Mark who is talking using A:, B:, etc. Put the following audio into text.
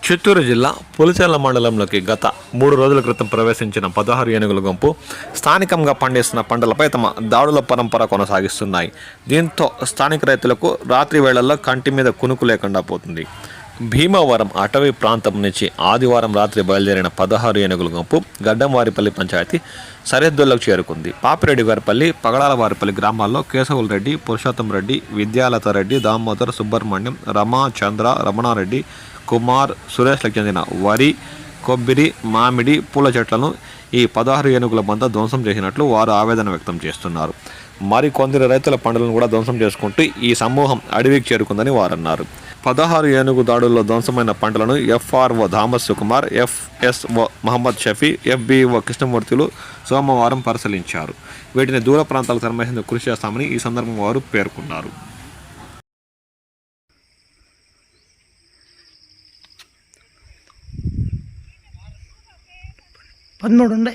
A: చిత్తూరు జిల్లా పులిచెర్ల మండలంలోకి గత 3 రోజుల క్రితం ప్రవేశించిన 16 ఏనుగుల గుంపు స్థానికంగా పండిస్తున్న పంటలపై తమ దాడుల పరంపర కొనసాగిస్తున్నాయి. దీంతో స్థానిక రైతులకు రాత్రి వేళల్లో కంటి మీద కునుకు లేకుండా పోతుంది. భీమవరం అటవీ ప్రాంతం నుంచి ఆదివారం రాత్రి బయలుదేరిన 16 ఏనుగుల గుంపు గడ్డంవారిపల్లి పంచాయతీ సరిహద్దుల్లోకి చేరుకుంది. పాపిరెడ్డివారిపల్లి, పగడాలవారిపల్లి గ్రామాల్లో కేశవుల రెడ్డి, పురుషోత్తం రెడ్డి, విద్యాలత రెడ్డి, దామోదర్, సుబ్రహ్మణ్యం, రమా, చంద్ర, రమణారెడ్డి, కుమార్, సురేష్లకు చెందిన వరి, కొబ్బరి, మామిడి పూల చెట్లను ఈ 16 ఏనుగుల మంద ధ్వంసం చేసినట్లు వారు ఆవేదన వ్యక్తం చేస్తున్నారు. మరికొందరు రైతుల పంటలను కూడా ధ్వంసం చేసుకుంటూ ఈ సమూహం అడవికి చేరుకుందని వారు అన్నారు. 16 ఏనుగు దాడుల్లో ధ్వంసమైన పంటలను FRO Thomas Sukumar, FSO Mohammed Shafi, FBO కృష్ణమూర్తులు సోమవారం పరిశీలించారు. వీటిని దూర ప్రాంతాలకు తరలించేందుకు కృషి చేస్తామని ఈ సందర్భంగా వారు పేర్కొన్నారు.
B: పదమూడు ఉండే.